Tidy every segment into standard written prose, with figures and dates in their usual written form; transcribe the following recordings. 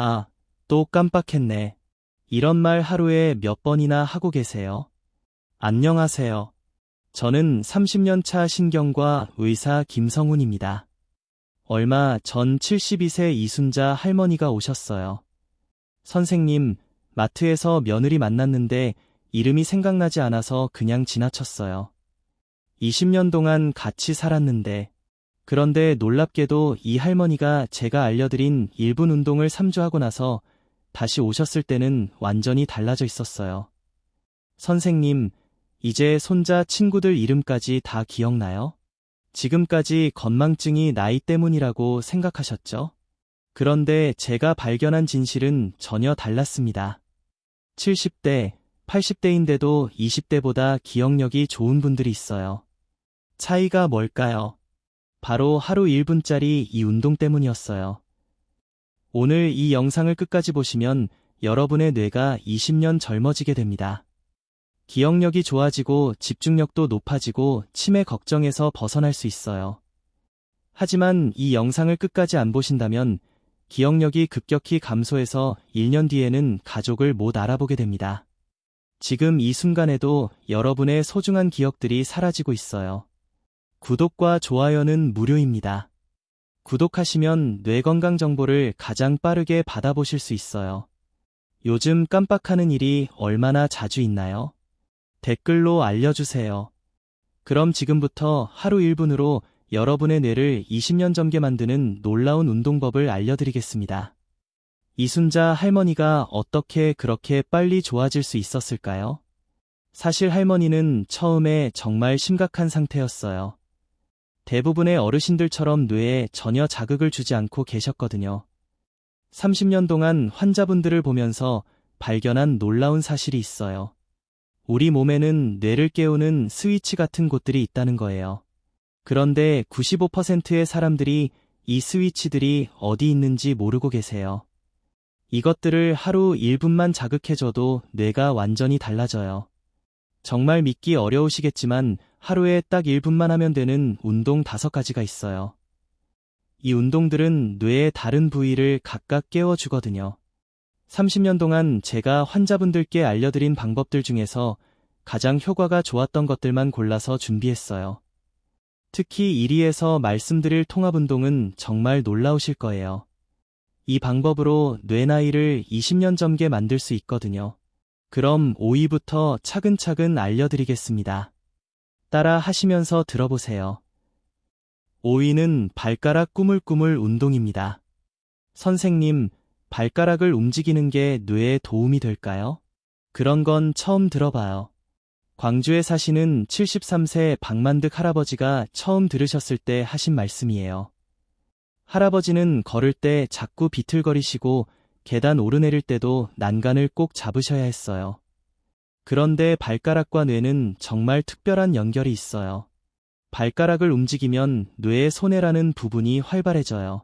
아, 또 깜빡했네. 이런 말 하루에 몇 번이나 하고 계세요? 안녕하세요. 저는 30년 차 신경과 의사 김성훈입니다. 얼마 전 72세 이순자 할머니가 오셨어요. 선생님, 마트에서 며느리 만났는데 이름이 생각나지 않아서 그냥 지나쳤어요. 20년 동안 같이 살았는데, 그런데 놀랍게도 이 할머니가 제가 알려드린 1분 운동을 3주 하고 나서 다시 오셨을 때는 완전히 달라져 있었어요. 선생님, 이제 손자 친구들 이름까지 다 기억나요? 지금까지 건망증이 나이 때문이라고 생각하셨죠? 그런데 제가 발견한 진실은 전혀 달랐습니다. 70대, 80대인데도 20대보다 기억력이 좋은 분들이 있어요. 차이가 뭘까요? 바로 하루 1분짜리 이 운동 때문이었어요. 오늘 이 영상을 끝까지 보시면 여러분의 뇌가 20년 젊어지게 됩니다. 기억력이 좋아지고 집중력도 높아지고 치매 걱정에서 벗어날 수 있어요. 하지만 이 영상을 끝까지 안 보신다면 기억력이 급격히 감소해서 1년 뒤에는 가족을 못 알아보게 됩니다. 지금 이 순간에도 여러분의 소중한 기억들이 사라지고 있어요. 구독과 좋아요는 무료입니다. 구독하시면 뇌 건강 정보를 가장 빠르게 받아보실 수 있어요. 요즘 깜빡하는 일이 얼마나 자주 있나요? 댓글로 알려주세요. 그럼 지금부터 하루 1분으로 여러분의 뇌를 20년 젊게 만드는 놀라운 운동법을 알려드리겠습니다. 이순자 할머니가 어떻게 그렇게 빨리 좋아질 수 있었을까요? 사실 할머니는 처음에 정말 심각한 상태였어요. 대부분의 어르신들처럼 뇌에 전혀 자극을 주지 않고 계셨거든요. 30년 동안 환자분들을 보면서 발견한 놀라운 사실이 있어요. 우리 몸에는 뇌를 깨우는 스위치 같은 곳들이 있다는 거예요. 그런데 95%의 사람들이 이 스위치들이 어디 있는지 모르고 계세요. 이것들을 하루 1분만 자극해줘도 뇌가 완전히 달라져요. 정말 믿기 어려우시겠지만 하루에 딱 1분만 하면 되는 운동 5가지가 있어요. 이 운동들은 뇌의 다른 부위를 각각 깨워주거든요. 30년 동안 제가 환자분들께 알려드린 방법들 중에서 가장 효과가 좋았던 것들만 골라서 준비했어요. 특히 1위에서 말씀드릴 통합운동은 정말 놀라우실 거예요. 이 방법으로 뇌 나이를 20년 젊게 만들 수 있거든요. 그럼 5위부터 차근차근 알려드리겠습니다. 따라 하시면서 들어보세요. 5위는 발가락 꾸물꾸물 운동입니다. 선생님, 발가락을 움직이는 게 뇌에 도움이 될까요? 그런 건 처음 들어봐요. 광주에 사시는 73세 박만득 할아버지가 처음 들으셨을 때 하신 말씀이에요. 할아버지는 걸을 때 자꾸 비틀거리시고 계단 오르내릴 때도 난간을 꼭 잡으셔야 했어요. 그런데 발가락과 뇌는 정말 특별한 연결이 있어요. 발가락을 움직이면 뇌의 소뇌라는 부분이 활발해져요.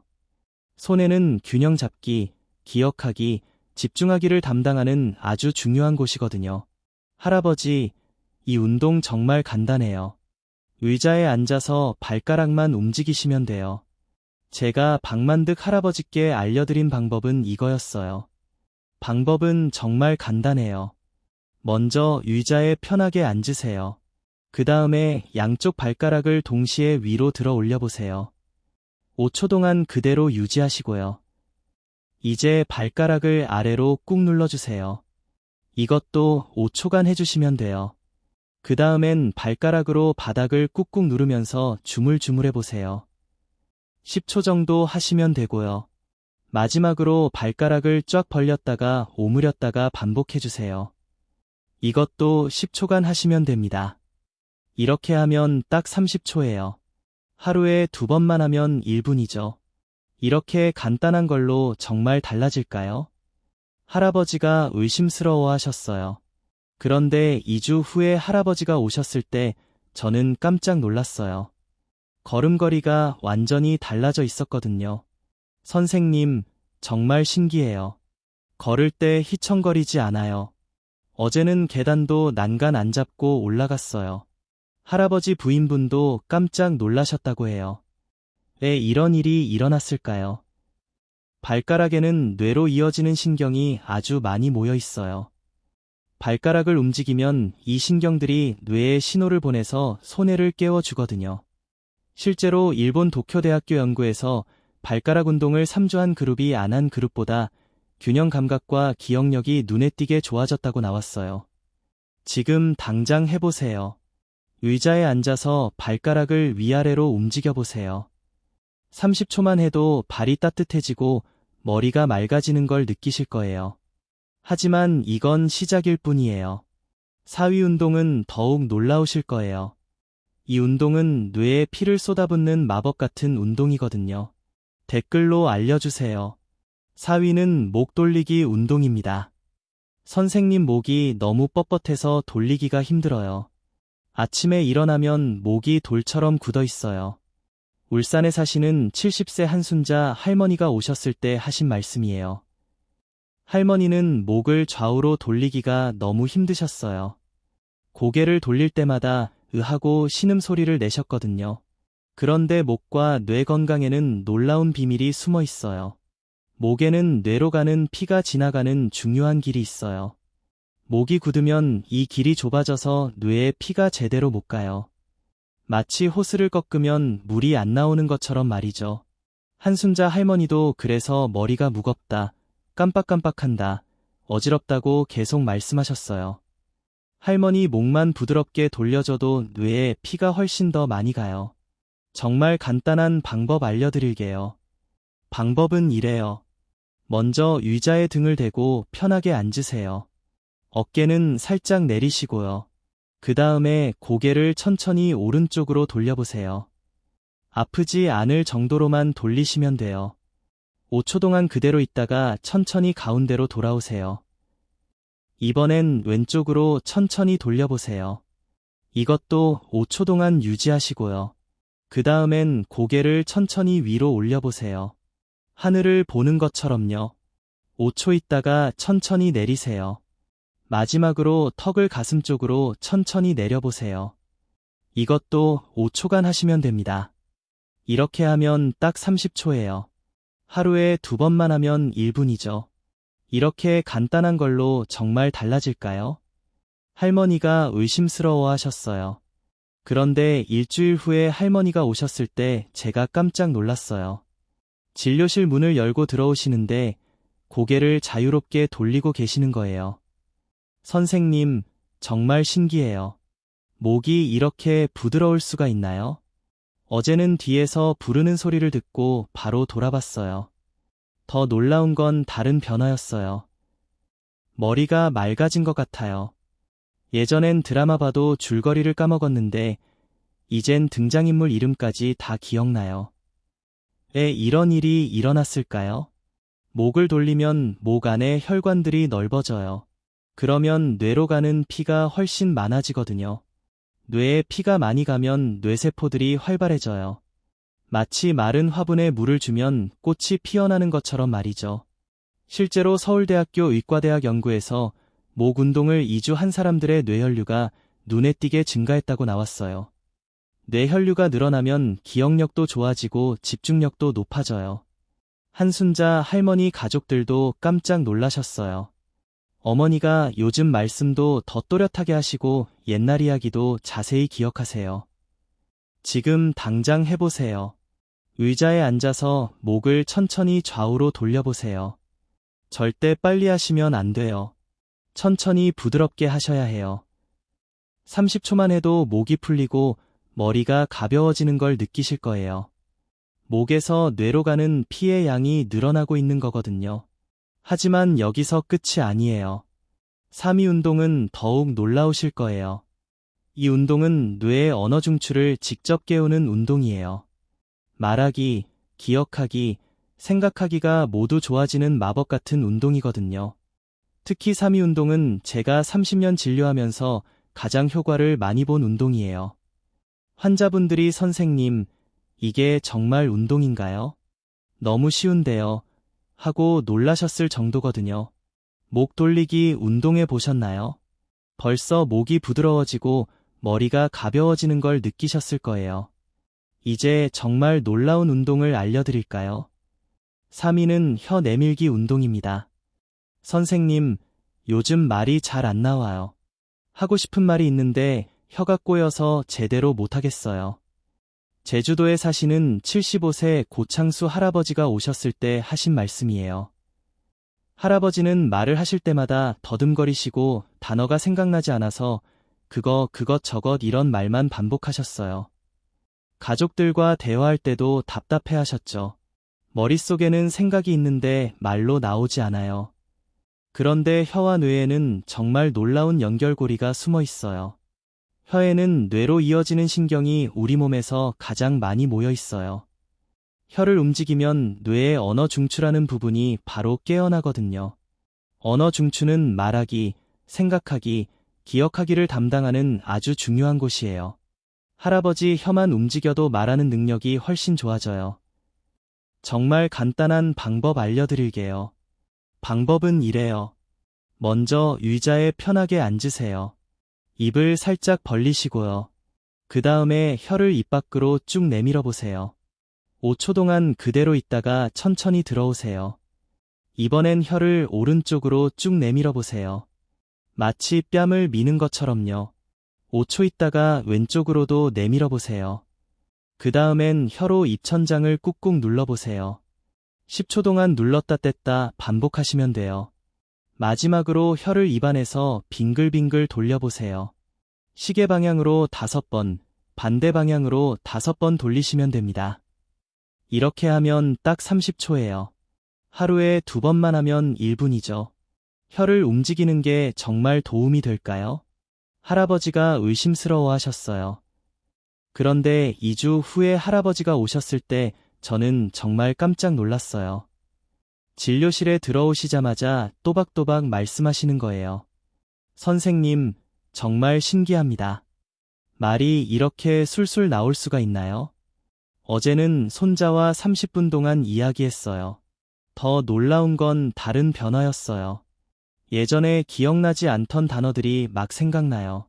소뇌는 균형 잡기, 기억하기, 집중하기를 담당하는 아주 중요한 곳이거든요. 할아버지, 이 운동 정말 간단해요. 의자에 앉아서 발가락만 움직이시면 돼요. 제가 박만득 할아버지께 알려드린 방법은 이거였어요. 방법은 정말 간단해요. 먼저 의자에 편하게 앉으세요. 그 다음에 양쪽 발가락을 동시에 위로 들어 올려보세요. 5초 동안 그대로 유지하시고요. 이제 발가락을 아래로 꾹 눌러주세요. 이것도 5초간 해주시면 돼요. 그 다음엔 발가락으로 바닥을 꾹꾹 누르면서 주물주물해보세요. 10초 정도 하시면 되고요. 마지막으로 발가락을 쫙 벌렸다가 오므렸다가 반복해주세요. 이것도 10초간 하시면 됩니다. 이렇게 하면 딱 30초예요. 하루에 2번만 하면 1분이죠. 이렇게 간단한 걸로 정말 달라질까요? 할아버지가 의심스러워 하셨어요. 그런데 2주 후에 할아버지가 오셨을 때 저는 깜짝 놀랐어요. 걸음걸이가 완전히 달라져 있었거든요. 선생님, 정말 신기해요. 걸을 때 휘청거리지 않아요. 어제는 계단도 난간 안 잡고 올라갔어요. 할아버지 부인분도 깜짝 놀라셨다고 해요. 왜 이런 일이 일어났을까요? 발가락에는 뇌로 이어지는 신경이 아주 많이 모여 있어요. 발가락을 움직이면 이 신경들이 뇌에 신호를 보내서 손해를 깨워주거든요. 실제로 일본 도쿄대학교 연구에서 발가락 운동을 3주 한 그룹이 안 한 그룹보다 균형 감각과 기억력이 눈에 띄게 좋아졌다고 나왔어요. 지금 당장 해보세요. 의자에 앉아서 발가락을 위아래로 움직여보세요. 30초만 해도 발이 따뜻해지고 머리가 맑아지는 걸 느끼실 거예요. 하지만 이건 시작일 뿐이에요. 사위 운동은 더욱 놀라우실 거예요. 이 운동은 뇌에 피를 쏟아붓는 마법 같은 운동이거든요. 댓글로 알려주세요. 사위는 목 돌리기 운동입니다. 선생님 목이 너무 뻣뻣해서 돌리기가 힘들어요. 아침에 일어나면 목이 돌처럼 굳어 있어요. 울산에 사시는 70세 한순자 할머니가 오셨을 때 하신 말씀이에요. 할머니는 목을 좌우로 돌리기가 너무 힘드셨어요. 고개를 돌릴 때마다 으하고 신음소리를 내셨거든요. 그런데 목과 뇌 건강에는 놀라운 비밀이 숨어 있어요. 목에는 뇌로 가는 피가 지나가는 중요한 길이 있어요. 목이 굳으면 이 길이 좁아져서 뇌에 피가 제대로 못 가요. 마치 호스를 꺾으면 물이 안 나오는 것처럼 말이죠. 한순자 할머니도 그래서 머리가 무겁다, 깜빡깜빡한다, 어지럽다고 계속 말씀하셨어요. 할머니 목만 부드럽게 돌려줘도 뇌에 피가 훨씬 더 많이 가요. 정말 간단한 방법 알려드릴게요. 방법은 이래요. 먼저 의자에 등을 대고 편하게 앉으세요. 어깨는 살짝 내리시고요. 그 다음에 고개를 천천히 오른쪽으로 돌려보세요. 아프지 않을 정도로만 돌리시면 돼요. 5초 동안 그대로 있다가 천천히 가운데로 돌아오세요. 이번엔 왼쪽으로 천천히 돌려보세요. 이것도 5초 동안 유지하시고요. 그 다음엔 고개를 천천히 위로 올려보세요. 하늘을 보는 것처럼요. 5초 있다가 천천히 내리세요. 마지막으로 턱을 가슴 쪽으로 천천히 내려보세요. 이것도 5초간 하시면 됩니다. 이렇게 하면 딱 30초예요. 하루에 2번만 하면 1분이죠. 이렇게 간단한 걸로 정말 달라질까요? 할머니가 의심스러워 하셨어요. 그런데 일주일 후에 할머니가 오셨을 때 제가 깜짝 놀랐어요. 진료실 문을 열고 들어오시는데 고개를 자유롭게 돌리고 계시는 거예요. 선생님, 정말 신기해요. 목이 이렇게 부드러울 수가 있나요? 어제는 뒤에서 부르는 소리를 듣고 바로 돌아봤어요. 더 놀라운 건 다른 변화였어요. 머리가 맑아진 것 같아요. 예전엔 드라마 봐도 줄거리를 까먹었는데 이젠 등장인물 이름까지 다 기억나요. 왜 이런 일이 일어났을까요? 목을 돌리면 목 안에 혈관들이 넓어져요. 그러면 뇌로 가는 피가 훨씬 많아지거든요. 뇌에 피가 많이 가면 뇌세포들이 활발해져요. 마치 마른 화분에 물을 주면 꽃이 피어나는 것처럼 말이죠. 실제로 서울대학교 의과대학 연구에서 목 운동을 2주 한 사람들의 뇌혈류가 눈에 띄게 증가했다고 나왔어요. 뇌혈류가 늘어나면 기억력도 좋아지고 집중력도 높아져요. 한순자 할머니 가족들도 깜짝 놀라셨어요. 어머니가 요즘 말씀도 더 또렷하게 하시고 옛날 이야기도 자세히 기억하세요. 지금 당장 해보세요. 의자에 앉아서 목을 천천히 좌우로 돌려보세요. 절대 빨리 하시면 안 돼요. 천천히 부드럽게 하셔야 해요. 30초만 해도 목이 풀리고 머리가 가벼워지는 걸 느끼실 거예요. 목에서 뇌로 가는 피의 양이 늘어나고 있는 거거든요. 하지만 여기서 끝이 아니에요. 3위 운동은 더욱 놀라우실 거예요. 이 운동은 뇌의 언어 중추를 직접 깨우는 운동이에요. 말하기, 기억하기, 생각하기가 모두 좋아지는 마법 같은 운동이거든요. 특히 3위 운동은 제가 30년 진료하면서 가장 효과를 많이 본 운동이에요. 환자분들이 선생님, 이게 정말 운동인가요? 너무 쉬운데요. 하고 놀라셨을 정도거든요. 목 돌리기 운동해 보셨나요? 벌써 목이 부드러워지고 머리가 가벼워지는 걸 느끼셨을 거예요. 이제 정말 놀라운 운동을 알려드릴까요? 3위는 혀 내밀기 운동입니다. 선생님, 요즘 말이 잘 안 나와요. 하고 싶은 말이 있는데 혀가 꼬여서 제대로 못하겠어요. 제주도에 사시는 75세 고창수 할아버지가 오셨을 때 하신 말씀이에요. 할아버지는 말을 하실 때마다 더듬거리시고 단어가 생각나지 않아서 그것 이런 말만 반복하셨어요. 가족들과 대화할 때도 답답해 하셨죠. 머릿속에는 생각이 있는데 말로 나오지 않아요. 그런데 혀와 뇌에는 정말 놀라운 연결고리가 숨어 있어요. 혀에는 뇌로 이어지는 신경이 우리 몸에서 가장 많이 모여 있어요. 혀를 움직이면 뇌의 언어 중추라는 부분이 바로 깨어나거든요. 언어 중추는 말하기, 생각하기, 기억하기를 담당하는 아주 중요한 곳이에요. 할아버지 혀만 움직여도 말하는 능력이 훨씬 좋아져요. 정말 간단한 방법 알려드릴게요. 방법은 이래요. 먼저 의자에 편하게 앉으세요. 입을 살짝 벌리시고요. 그 다음에 혀를 입 밖으로 쭉 내밀어 보세요. 5초 동안 그대로 있다가 천천히 들어오세요. 이번엔 혀를 오른쪽으로 쭉 내밀어 보세요. 마치 뺨을 미는 것처럼요. 5초 있다가 왼쪽으로도 내밀어 보세요. 그 다음엔 혀로 입천장을 꾹꾹 눌러보세요. 10초 동안 눌렀다 뗐다 반복하시면 돼요. 마지막으로 혀를 입안에서 빙글빙글 돌려보세요. 시계 방향으로 5번, 반대 방향으로 5번 돌리시면 됩니다. 이렇게 하면 딱 30초예요. 하루에 2번만 하면 1분이죠. 혀를 움직이는 게 정말 도움이 될까요? 할아버지가 의심스러워 하셨어요. 그런데 2주 후에 할아버지가 오셨을 때 저는 정말 깜짝 놀랐어요. 진료실에 들어오시자마자 또박또박 말씀하시는 거예요. 선생님, 정말 신기합니다. 말이 이렇게 술술 나올 수가 있나요? 어제는 손자와 30분 동안 이야기했어요. 더 놀라운 건 다른 변화였어요. 예전에 기억나지 않던 단어들이 막 생각나요.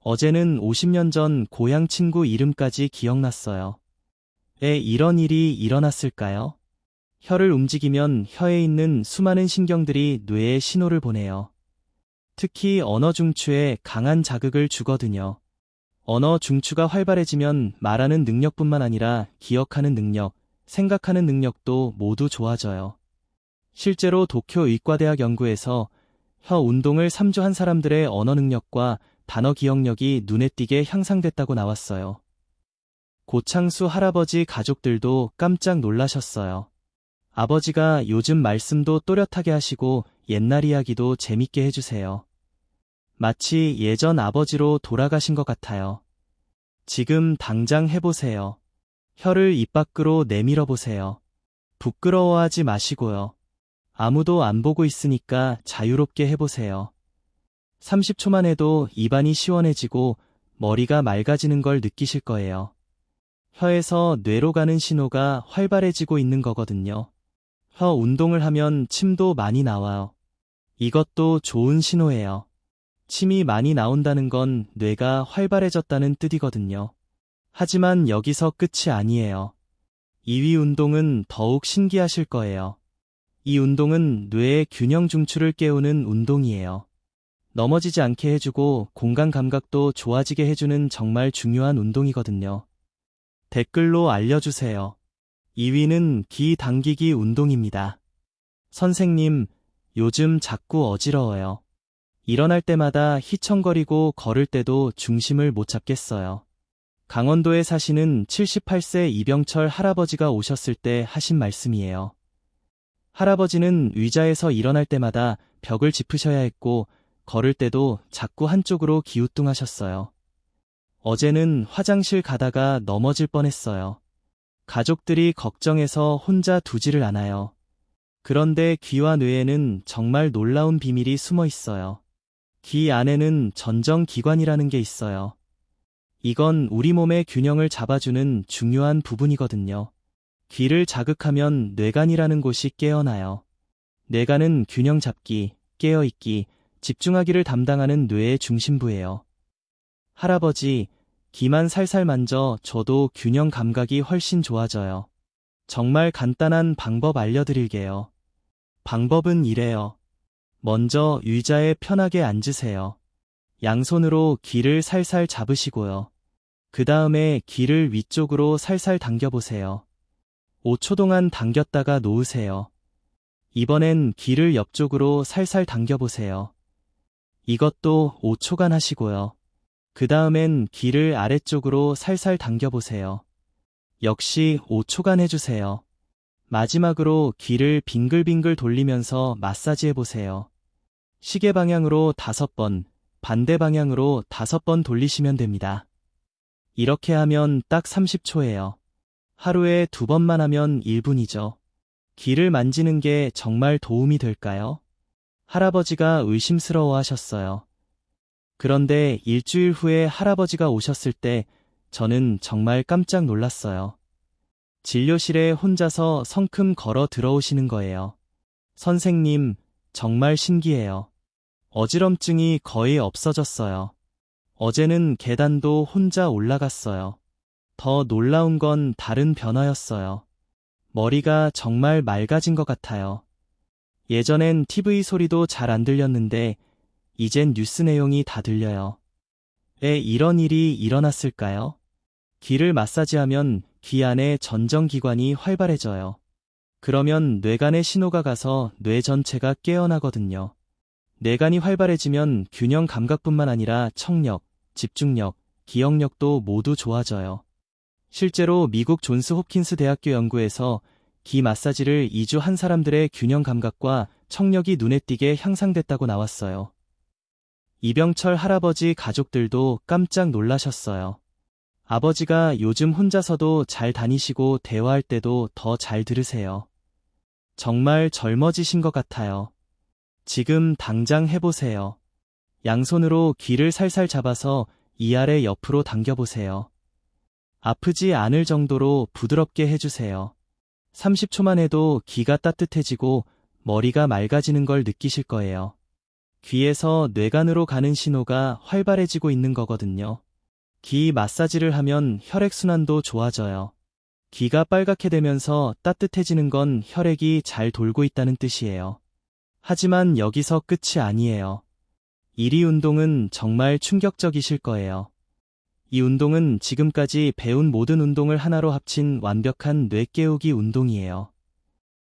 어제는 50년 전 고향 친구 이름까지 기억났어요. 왜 이런 일이 일어났을까요? 혀를 움직이면 혀에 있는 수많은 신경들이 뇌에 신호를 보내요. 특히 언어 중추에 강한 자극을 주거든요. 언어 중추가 활발해지면 말하는 능력뿐만 아니라 기억하는 능력, 생각하는 능력도 모두 좋아져요. 실제로 도쿄 의과대학 연구에서 혀 운동을 3주 한 사람들의 언어 능력과 단어 기억력이 눈에 띄게 향상됐다고 나왔어요. 고창수 할아버지 가족들도 깜짝 놀라셨어요. 아버지가 요즘 말씀도 또렷하게 하시고 옛날 이야기도 재밌게 해주세요. 마치 예전 아버지로 돌아가신 것 같아요. 지금 당장 해보세요. 혀를 입 밖으로 내밀어 보세요. 부끄러워하지 마시고요. 아무도 안 보고 있으니까 자유롭게 해보세요. 30초만 해도 입안이 시원해지고 머리가 맑아지는 걸 느끼실 거예요. 혀에서 뇌로 가는 신호가 활발해지고 있는 거거든요. 혀 운동을 하면 침도 많이 나와요. 이것도 좋은 신호예요. 침이 많이 나온다는 건 뇌가 활발해졌다는 뜻이거든요. 하지만 여기서 끝이 아니에요. 2위 운동은 더욱 신기하실 거예요. 이 운동은 뇌의 균형 중추를 깨우는 운동이에요. 넘어지지 않게 해주고 공간 감각도 좋아지게 해주는 정말 중요한 운동이거든요. 댓글로 알려주세요. 2위는 기 당기기 운동입니다. 선생님, 요즘 자꾸 어지러워요. 일어날 때마다 휘청거리고 걸을 때도 중심을 못 잡겠어요. 강원도에 사시는 78세 이병철 할아버지가 오셨을 때 하신 말씀이에요. 할아버지는 의자에서 일어날 때마다 벽을 짚으셔야 했고 걸을 때도 자꾸 한쪽으로 기우뚱하셨어요. 어제는 화장실 가다가 넘어질 뻔했어요. 가족들이 걱정해서 혼자 두지를 않아요. 그런데 귀와 뇌에는 정말 놀라운 비밀이 숨어 있어요. 귀 안에는 전정기관이라는 게 있어요. 이건 우리 몸의 균형을 잡아주는 중요한 부분이거든요. 귀를 자극하면 뇌간이라는 곳이 깨어나요. 뇌간은 균형 잡기, 깨어있기, 집중하기를 담당하는 뇌의 중심부예요. 할아버지, 귀만 살살 만져 줘도 균형 감각이 훨씬 좋아져요. 정말 간단한 방법 알려드릴게요. 방법은 이래요. 먼저 의자에 편하게 앉으세요. 양손으로 귀를 살살 잡으시고요. 그 다음에 귀를 위쪽으로 살살 당겨보세요. 5초 동안 당겼다가 놓으세요. 이번엔 귀를 옆쪽으로 살살 당겨보세요. 이것도 5초간 하시고요. 그 다음엔 귀를 아래쪽으로 살살 당겨보세요. 역시 5초간 해주세요. 마지막으로 귀를 빙글빙글 돌리면서 마사지 해보세요. 시계 방향으로 5번, 반대 방향으로 5번 돌리시면 됩니다. 이렇게 하면 딱 30초예요. 하루에 2번만 하면 1분이죠. 귀를 만지는 게 정말 도움이 될까요? 할아버지가 의심스러워 하셨어요. 그런데 일주일 후에 할아버지가 오셨을 때 저는 정말 깜짝 놀랐어요. 진료실에 혼자서 성큼 걸어 들어오시는 거예요. 선생님, 정말 신기해요. 어지럼증이 거의 없어졌어요. 어제는 계단도 혼자 올라갔어요. 더 놀라운 건 다른 변화였어요. 머리가 정말 맑아진 것 같아요. 예전엔 TV 소리도 잘 안 들렸는데 이젠 뉴스 내용이 다 들려요. 왜 이런 일이 일어났을까요? 귀를 마사지하면 귀 안에 전정기관이 활발해져요. 그러면 뇌간에 신호가 가서 뇌 전체가 깨어나거든요. 뇌간이 활발해지면 균형 감각뿐만 아니라 청력, 집중력, 기억력도 모두 좋아져요. 실제로 미국 존스 홉킨스 대학교 연구에서 귀 마사지를 2주 한 사람들의 균형 감각과 청력이 눈에 띄게 향상됐다고 나왔어요. 이병철 할아버지 가족들도 깜짝 놀라셨어요. 아버지가 요즘 혼자서도 잘 다니시고 대화할 때도 더 잘 들으세요. 정말 젊어지신 것 같아요. 지금 당장 해보세요. 양손으로 귀를 살살 잡아서 이아래 옆으로 당겨보세요. 아프지 않을 정도로 부드럽게 해주세요. 30초만 해도 귀가 따뜻해지고 머리가 맑아지는 걸 느끼실 거예요. 귀에서 뇌간으로 가는 신호가 활발해지고 있는 거거든요. 귀 마사지를 하면 혈액순환도 좋아져요. 귀가 빨갛게 되면서 따뜻해지는 건 혈액이 잘 돌고 있다는 뜻이에요. 하지만 여기서 끝이 아니에요. 1위 운동은 정말 충격적이실 거예요. 이 운동은 지금까지 배운 모든 운동을 하나로 합친 완벽한 뇌 깨우기 운동이에요.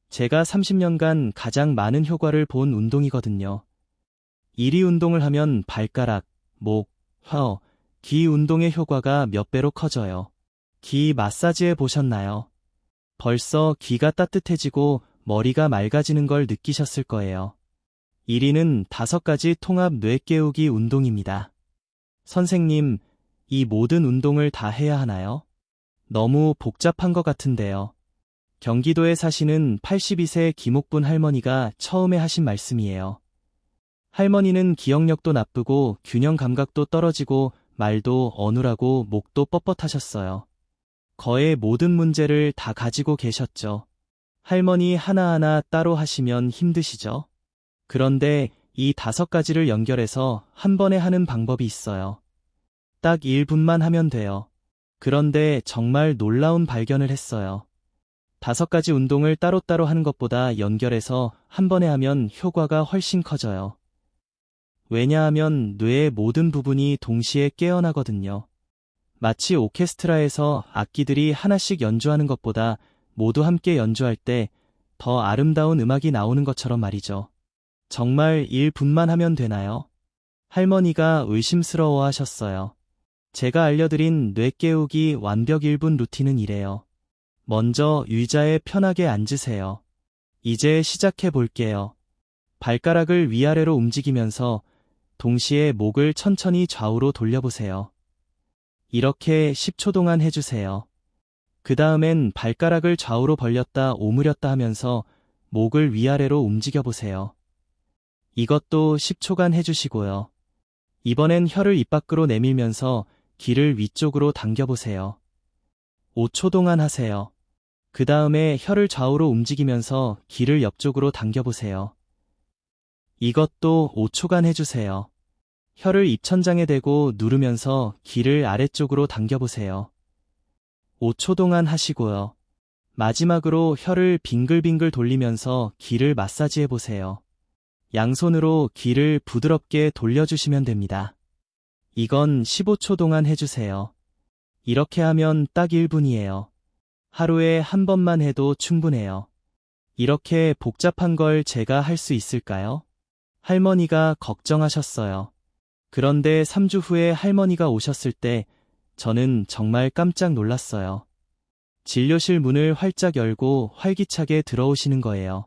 제가 30년간 가장 많은 효과를 본 운동이거든요. 1위 운동을 하면 발가락, 목, 혀, 귀 운동의 효과가 몇 배로 커져요. 귀 마사지 해보셨나요? 벌써 귀가 따뜻해지고 머리가 맑아지는 걸 느끼셨을 거예요. 1위는 5가지 통합 뇌 깨우기 운동입니다. 선생님, 이 모든 운동을 다 해야 하나요? 너무 복잡한 것 같은데요. 경기도에 사시는 82세 김옥분 할머니가 처음에 하신 말씀이에요. 할머니는 기억력도 나쁘고 균형 감각도 떨어지고 말도 어눌하고 목도 뻣뻣하셨어요. 거의 모든 문제를 다 가지고 계셨죠. 할머니 하나하나 따로 하시면 힘드시죠? 그런데 이 5가지를 연결해서 한 번에 하는 방법이 있어요. 딱 1분만 하면 돼요. 그런데 정말 놀라운 발견을 했어요. 5가지 운동을 따로따로 하는 것보다 연결해서 한 번에 하면 효과가 훨씬 커져요. 왜냐하면 뇌의 모든 부분이 동시에 깨어나거든요. 마치 오케스트라에서 악기들이 하나씩 연주하는 것보다 모두 함께 연주할 때 더 아름다운 음악이 나오는 것처럼 말이죠. 정말 1분만 하면 되나요? 할머니가 의심스러워 하셨어요. 제가 알려드린 뇌 깨우기 완벽 1분 루틴은 이래요. 먼저 의자에 편하게 앉으세요. 이제 시작해 볼게요. 발가락을 위아래로 움직이면서 동시에 목을 천천히 좌우로 돌려보세요. 이렇게 10초 동안 해주세요. 그 다음엔 발가락을 좌우로 벌렸다 오므렸다 하면서 목을 위아래로 움직여보세요. 이것도 10초간 해주시고요. 이번엔 혀를 입 밖으로 내밀면서 귀를 위쪽으로 당겨보세요. 5초 동안 하세요. 그 다음에 혀를 좌우로 움직이면서 귀를 옆쪽으로 당겨보세요. 이것도 5초간 해주세요. 혀를 입천장에 대고 누르면서 귀를 아래쪽으로 당겨보세요. 5초 동안 하시고요. 마지막으로 혀를 빙글빙글 돌리면서 귀를 마사지해 보세요. 양손으로 귀를 부드럽게 돌려주시면 됩니다. 이건 15초 동안 해주세요. 이렇게 하면 딱 1분이에요. 하루에 한 번만 해도 충분해요. 이렇게 복잡한 걸 제가 할 수 있을까요? 할머니가 걱정하셨어요. 그런데 3주 후에 할머니가 오셨을 때 저는 정말 깜짝 놀랐어요. 진료실 문을 활짝 열고 활기차게 들어오시는 거예요.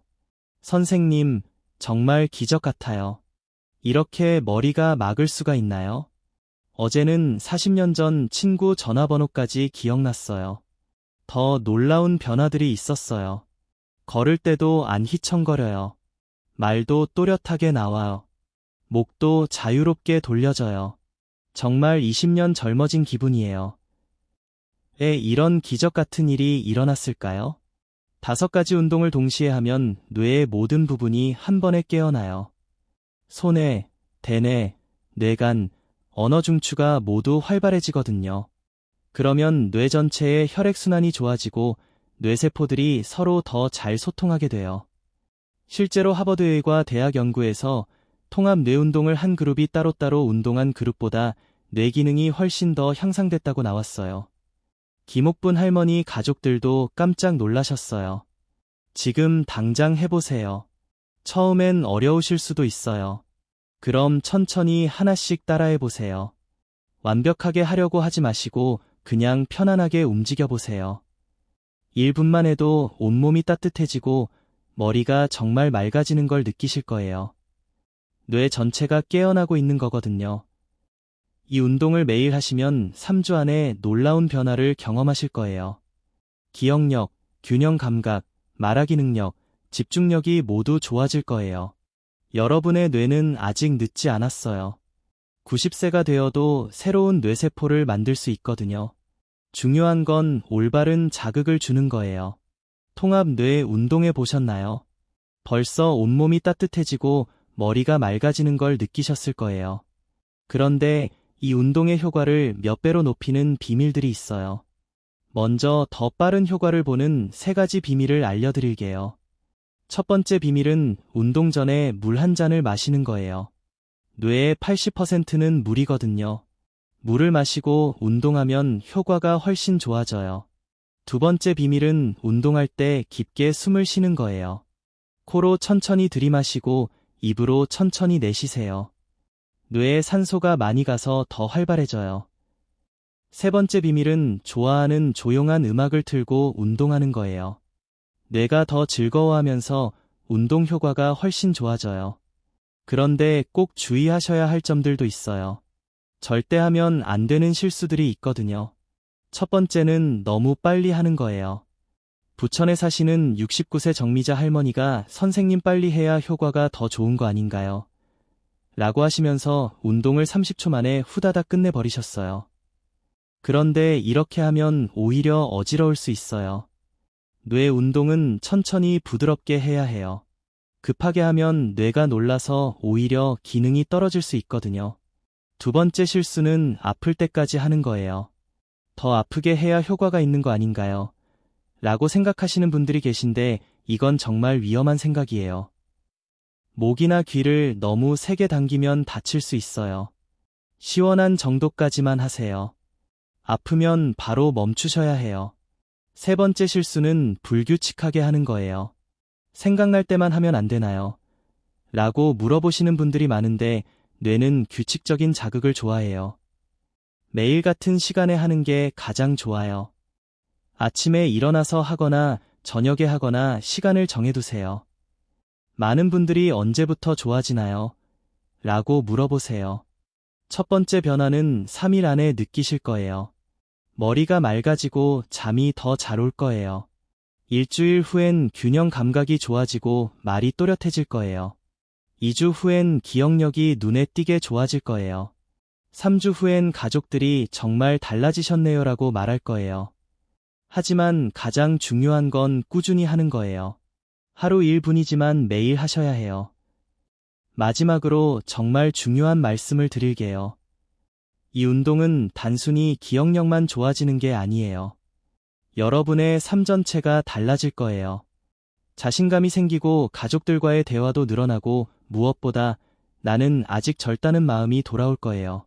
선생님, 정말 기적 같아요. 이렇게 머리가 막을 수가 있나요? 어제는 40년 전 친구 전화번호까지 기억났어요. 더 놀라운 변화들이 있었어요. 걸을 때도 안 휘청거려요. 말도 또렷하게 나와요. 목도 자유롭게 돌려져요. 정말 20년 젊어진 기분이에요. 왜 이런 기적 같은 일이 일어났을까요? 5가지 운동을 동시에 하면 뇌의 모든 부분이 한 번에 깨어나요. 손해, 대뇌, 뇌간, 언어 중추가 모두 활발해지거든요. 그러면 뇌 전체의 혈액순환이 좋아지고 뇌세포들이 서로 더 잘 소통하게 돼요. 실제로 하버드의과 대학 연구에서 통합 뇌운동을 한 그룹이 따로따로 운동한 그룹보다 뇌 기능이 훨씬 더 향상됐다고 나왔어요. 김옥분 할머니 가족들도 깜짝 놀라셨어요. 지금 당장 해보세요. 처음엔 어려우실 수도 있어요. 그럼 천천히 하나씩 따라해보세요. 완벽하게 하려고 하지 마시고 그냥 편안하게 움직여보세요. 1분만 해도 온몸이 따뜻해지고 머리가 정말 맑아지는 걸 느끼실 거예요. 뇌 전체가 깨어나고 있는 거거든요. 이 운동을 매일 하시면 3주 안에 놀라운 변화를 경험하실 거예요. 기억력, 균형 감각, 말하기 능력, 집중력이 모두 좋아질 거예요. 여러분의 뇌는 아직 늦지 않았어요. 90세가 되어도 새로운 뇌세포를 만들 수 있거든요. 중요한 건 올바른 자극을 주는 거예요. 통합 뇌 운동해 보셨나요? 벌써 온몸이 따뜻해지고 머리가 맑아지는 걸 느끼셨을 거예요. 그런데 이 운동의 효과를 몇 배로 높이는 비밀들이 있어요. 먼저 더 빠른 효과를 보는 3가지 비밀을 알려드릴게요. 첫 번째 비밀은 운동 전에 물 한 잔을 마시는 거예요. 뇌의 80%는 물이거든요. 물을 마시고 운동하면 효과가 훨씬 좋아져요. 두 번째 비밀은 운동할 때 깊게 숨을 쉬는 거예요. 코로 천천히 들이마시고 입으로 천천히 내쉬세요. 뇌에 산소가 많이 가서 더 활발해져요. 세 번째 비밀은 좋아하는 조용한 음악을 틀고 운동하는 거예요. 뇌가 더 즐거워하면서 운동 효과가 훨씬 좋아져요. 그런데 꼭 주의하셔야 할 점들도 있어요. 절대 하면 안 되는 실수들이 있거든요. 첫 번째는 너무 빨리 하는 거예요. 부천에 사시는 69세 정미자 할머니가 선생님 빨리 해야 효과가 더 좋은 거 아닌가요? 라고 하시면서 운동을 30초 만에 후다닥 끝내버리셨어요. 그런데 이렇게 하면 오히려 어지러울 수 있어요. 뇌 운동은 천천히 부드럽게 해야 해요. 급하게 하면 뇌가 놀라서 오히려 기능이 떨어질 수 있거든요. 두 번째 실수는 아플 때까지 하는 거예요. 더 아프게 해야 효과가 있는 거 아닌가요? 라고 생각하시는 분들이 계신데 이건 정말 위험한 생각이에요. 목이나 귀를 너무 세게 당기면 다칠 수 있어요. 시원한 정도까지만 하세요. 아프면 바로 멈추셔야 해요. 세 번째 실수는 불규칙하게 하는 거예요. 생각날 때만 하면 안 되나요? 라고 물어보시는 분들이 많은데 뇌는 규칙적인 자극을 좋아해요. 매일 같은 시간에 하는 게 가장 좋아요. 아침에 일어나서 하거나 저녁에 하거나 시간을 정해두세요. 많은 분들이 언제부터 좋아지나요? 라고 물어보세요. 첫 번째 변화는 3일 안에 느끼실 거예요. 머리가 맑아지고 잠이 더 잘 올 거예요. 일주일 후엔 균형 감각이 좋아지고 말이 또렷해질 거예요. 2주 후엔 기억력이 눈에 띄게 좋아질 거예요. 3주 후엔 가족들이 정말 달라지셨네요라고 말할 거예요. 하지만 가장 중요한 건 꾸준히 하는 거예요. 하루 1분이지만 매일 하셔야 해요. 마지막으로 정말 중요한 말씀을 드릴게요. 이 운동은 단순히 기억력만 좋아지는 게 아니에요. 여러분의 삶 전체가 달라질 거예요. 자신감이 생기고 가족들과의 대화도 늘어나고 무엇보다 나는 아직 젊다는 마음이 돌아올 거예요.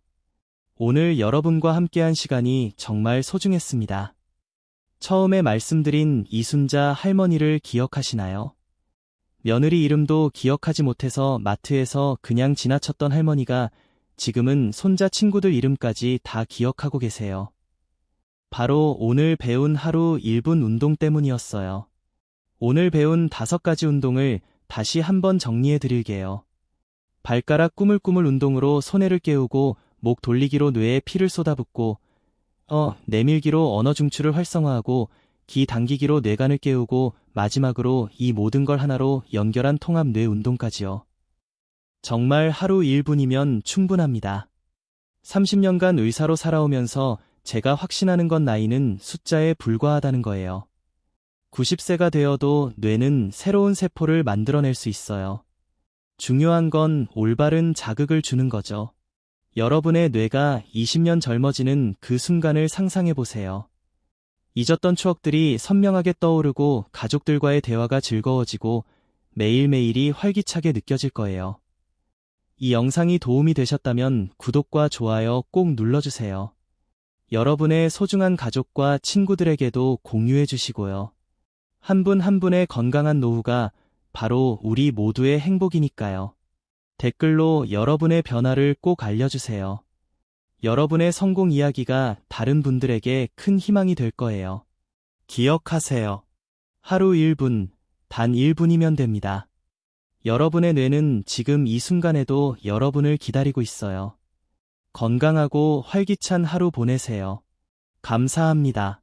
오늘 여러분과 함께한 시간이 정말 소중했습니다. 처음에 말씀드린 이순자 할머니를 기억하시나요? 며느리 이름도 기억하지 못해서 마트에서 그냥 지나쳤던 할머니가 지금은 손자 친구들 이름까지 다 기억하고 계세요. 바로 오늘 배운 하루 1분 운동 때문이었어요. 오늘 배운 5가지 운동을 다시 한번 정리해 드릴게요. 발가락 꾸물꾸물 운동으로 손해를 깨우고 목 돌리기로 뇌에 피를 쏟아붓고 내밀기로 언어 중추를 활성화하고 기 당기기로 뇌관을 깨우고 마지막으로 이 모든 걸 하나로 연결한 통합 뇌 운동까지요. 정말 하루 1분이면 충분합니다. 30년간 의사로 살아오면서 제가 확신하는 건 나이는 숫자에 불과하다는 거예요. 90세가 되어도 뇌는 새로운 세포를 만들어낼 수 있어요. 중요한 건 올바른 자극을 주는 거죠. 여러분의 뇌가 20년 젊어지는 그 순간을 상상해 보세요. 잊었던 추억들이 선명하게 떠오르고 가족들과의 대화가 즐거워지고 매일매일이 활기차게 느껴질 거예요. 이 영상이 도움이 되셨다면 구독과 좋아요 꼭 눌러주세요. 여러분의 소중한 가족과 친구들에게도 공유해 주시고요. 한 분 한 분의 건강한 노후가 바로 우리 모두의 행복이니까요. 댓글로 여러분의 변화를 꼭 알려주세요. 여러분의 성공 이야기가 다른 분들에게 큰 희망이 될 거예요. 기억하세요. 하루 1분, 단 1분이면 됩니다. 여러분의 뇌는 지금 이 순간에도 여러분을 기다리고 있어요. 건강하고 활기찬 하루 보내세요. 감사합니다.